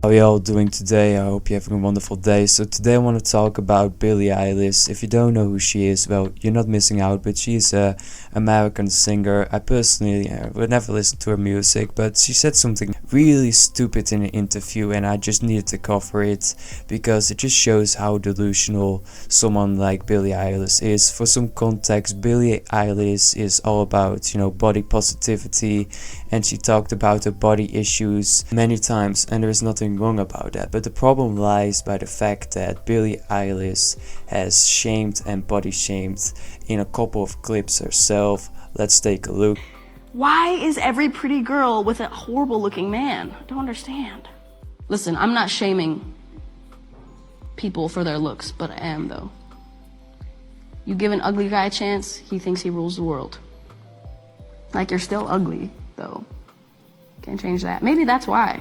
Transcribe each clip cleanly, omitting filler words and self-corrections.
How are you all doing today? I hope you're having a wonderful day. So today I want to talk about Billie Eilish. If you don't know who she is, well, you're not missing out, but she's a American singer. I personally would never listen to her music, but she said something really stupid in an interview and I just needed to cover it because it just shows how delusional someone like Billie Eilish is. For some context, Billie Eilish is all about, body positivity, and she talked about her body issues many times, and there is nothing wrong about that, but the problem lies by the fact that Billie Eilish has shamed and body shamed in a couple of clips herself. Let's take a look. Why is every pretty girl with a horrible looking man? I don't understand. Listen, I'm not shaming people for their looks, but I am though. You give an ugly guy a chance, he thinks he rules the world. Like, you're still ugly though. Can't change that. Maybe that's why.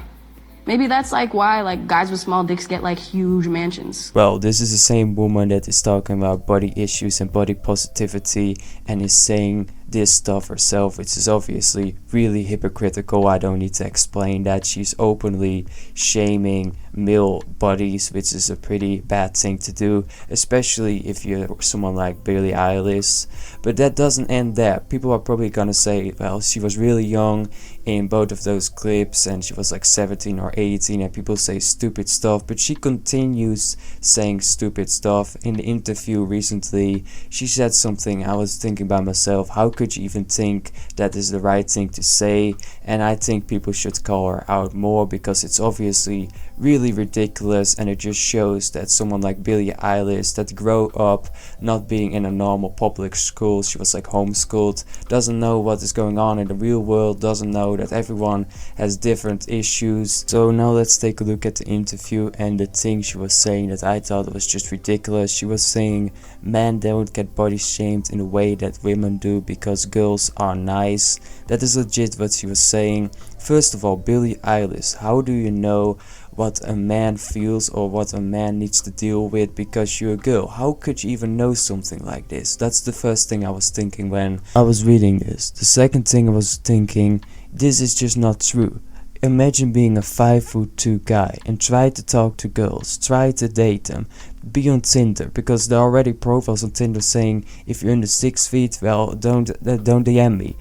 Maybe that's why guys with small dicks get huge mansions. Well, this is the same woman that is talking about body issues and body positivity and is saying this stuff herself, which is obviously really hypocritical. I don't need to explain that. She's openly shaming male bodies, which is a pretty bad thing to do, especially if you're someone like Billie Eilish. But that doesn't end there. People are probably gonna say, well, she was really young in both of those clips and she was like 17 or 18, and people say stupid stuff, but she continues saying stupid stuff. In the interview recently, she said something. I was thinking by myself, how could you even think that is the right thing to say? And I think people should call her out more because it's obviously really ridiculous, and it just shows that someone like Billie Eilish that grew up not being in a normal public school, she was homeschooled, doesn't know what is going on in the real world, doesn't know that everyone has different issues. So now let's take a look at the interview and the thing she was saying that I thought was just ridiculous. She was saying men don't get body shamed in a way that women do because girls are nice. That is legit what she was saying. First of all, Billie Eilish, how do you know what a man feels or what a man needs to deal with because you're a girl? How could you even know something like this? That's the first thing I was thinking when I was reading this. The second thing I was thinking, this is just not true. Imagine being a 5'2" guy and try to talk to girls, try to date them, be on Tinder, because there are already profiles on Tinder saying if you're under 6 feet, well, don't DM me.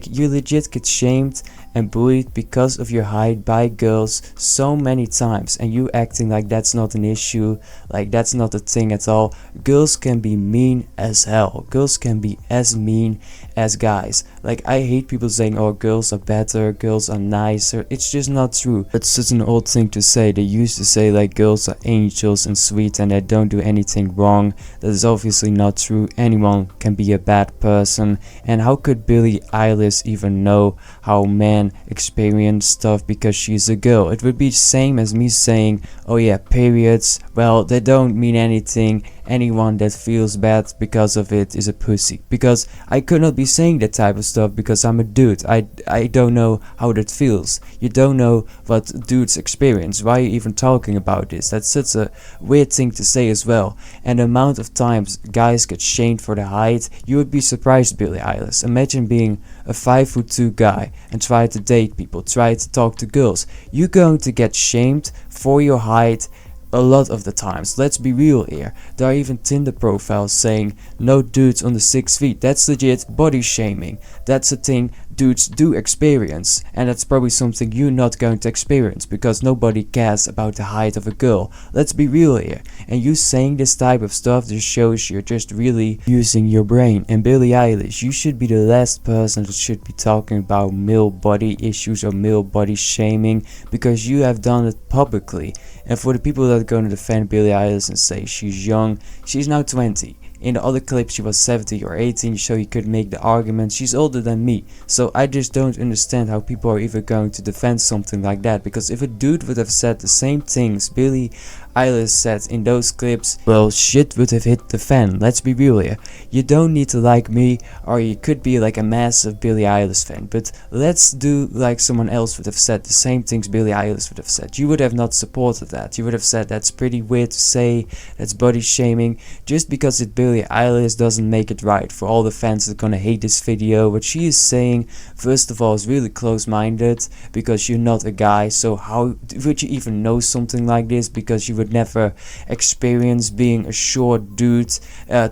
You legit get shamed and bullied because of your height by girls so many times, and you acting like that's not an issue, like that's not a thing at all. Girls can be mean as hell. Girls can be as mean as guys. I hate people saying, oh, girls are better, girls are nicer. It's just not true. It's such an old thing to say. They used to say girls are angels and sweet and they don't do anything wrong. That is obviously not true. Anyone can be a bad person. And how could Billie Eilish even know how men experience stuff because she's a girl? It would be the same as me saying, oh yeah, periods, well, they don't mean anything. Anyone that feels bad because of it is a pussy. Because I could not be saying that type of stuff because I'm a dude. I don't know how that feels. You don't know what dudes experience. Why are you even talking about this? That's such a weird thing to say as well. And the amount of times guys get shamed for their height, you would be surprised, Billie Eilish. Imagine being a 5'2" guy and try to date people, try to talk to girls. You're going to get shamed for your height a lot of the times. Let's be real here. There are even Tinder profiles saying no dudes under 6 feet. That's legit body shaming. That's a thing dudes do experience, and that's probably something you're not going to experience because nobody cares about the height of a girl. Let's be real here. And you saying this type of stuff just shows you're just really using your brain. And Billie Eilish, you should be the last person that should be talking about male body issues or male body shaming because you have done it publicly. And for the people that are going to defend Billie Eilish and say she's young, she's now 20. In the other clip she was 17 or 18, so you could make the argument she's older than me. So I just don't understand how people are even going to defend something like that, because if a dude would have said the same things Billie Eilish said in those clips, well, shit would have hit the fan. Let's be real here. You don't need to like me, or you could be like a massive Billie Eilish fan, but let's do like someone else would have said the same things Billie Eilish would have said. You would have not supported that. You would have said that's pretty weird to say, that's body shaming. Just because it's Billie Eilish doesn't make it right. For all the fans that are gonna hate this video, what she is saying, first of all, is really close-minded, because you're not a guy, so how would you even know something like this, because you would never experience being a short dude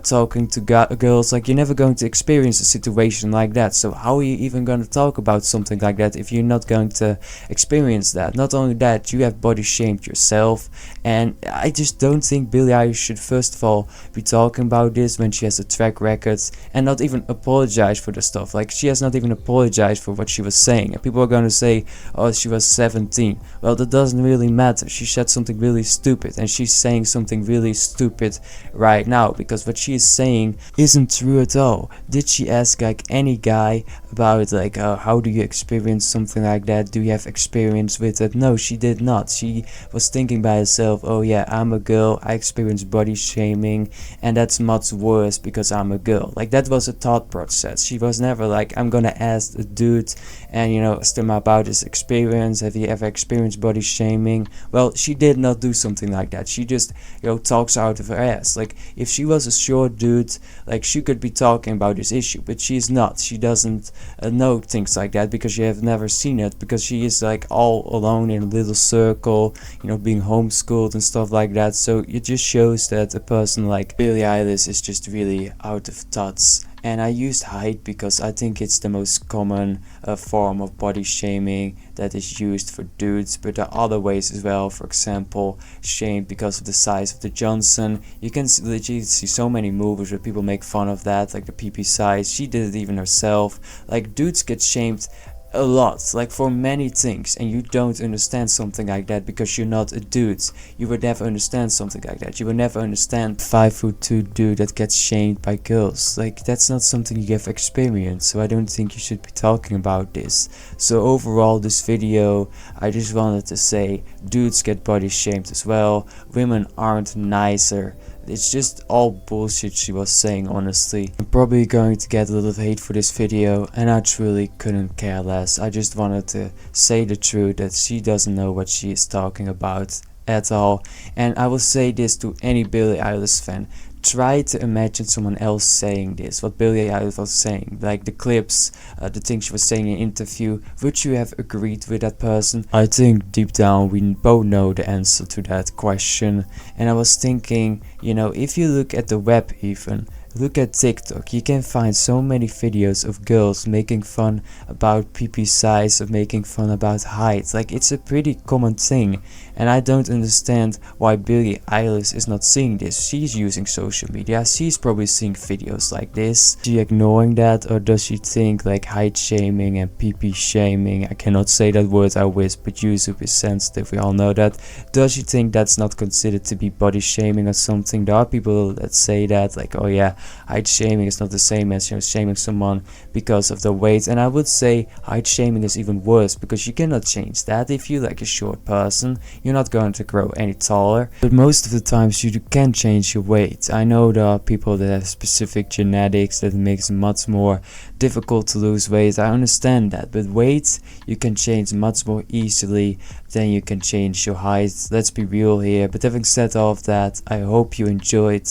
talking to girls. Like, you're never going to experience a situation like that, so how are you even going to talk about something like that if you're not going to experience that? Not only that, you have body shamed yourself, and I just don't think Billie Eilish should first of all be talking about this when she has a track record, and not even apologize for the stuff. Like, she has not even apologized for what she was saying, and people are going to say, oh, she was 17. Well, that doesn't really matter. She said something really stupid, and she's saying something really stupid right now, because what she is saying isn't true at all. Did she ask like any guy about like how do you experience something like that? Do you have experience with it? No, she did not. She was thinking by herself, oh yeah, I'm a girl, I experience body shaming, and that's much worse because I'm a girl. Like, that was a thought process. She was never like, I'm gonna ask a dude and, you know, ask him about his experience. Have you ever experienced body shaming? Well, she did not do something like that. She just, you know, talks out of her ass. Like, if she was a short dude, like, she could be talking about this issue, but she's not. She doesn't know things like that because she have never seen it, because she is like all alone in a little circle, you know, being homeschooled and stuff like that. So it just shows that a person like Billie Eilish is just really out of touch. And I used height because I think it's the most common form of body shaming that is used for dudes, but there are other ways as well. For example, shame because of the size of the Johnson. You can literally see so many movies where people make fun of that, like the PP size. She did it even herself. Like, dudes get shamed a lot, like for many things, and you don't understand something like that because you're not a dude. You would never understand something like that. You would never understand 5'2" dude that gets shamed by girls. Like, that's not something you have experienced, so I don't think you should be talking about this. So overall, this video, I just wanted to say, dudes get body shamed as well. Women aren't nicer. It's just all bullshit she was saying, honestly. I'm probably going to get a lot of hate for this video, and I truly couldn't care less. I just wanted to say the truth, that she doesn't know what she is talking about at all. And I will say this to any Billie Eilish fan: try to imagine someone else saying this, what Billie Eilish was saying, like the clips, the things she was saying in an interview. Would you have agreed with that person? I think deep down we both know the answer to that question. And I was thinking, you know, if you look at the web even, look at TikTok, you can find so many videos of girls making fun about PP size, of making fun about height. Like, it's a pretty common thing, and I don't understand why Billie Eilish is not seeing this. She's using social media, she's probably seeing videos like this. Is she ignoring that, or does she think like height shaming and PP shaming, I cannot say that word, I wish, but YouTube is sensitive, we all know that. Does she think that's not considered to be body shaming or something? There are people that say that, like, oh yeah, height shaming is not the same as, you know, shaming someone because of their weight. And I would say height shaming is even worse, because you cannot change that. If you like a short person, you're not going to grow any taller, but most of the times you can change your weight. I know there are people that have specific genetics that makes it much more difficult to lose weight, I understand that, but weight you can change much more easily than you can change your height. Let's be real here. But having said all of that, I hope you enjoyed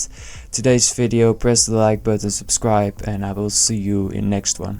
today's video. Press the like button, subscribe, and I will see you in next one.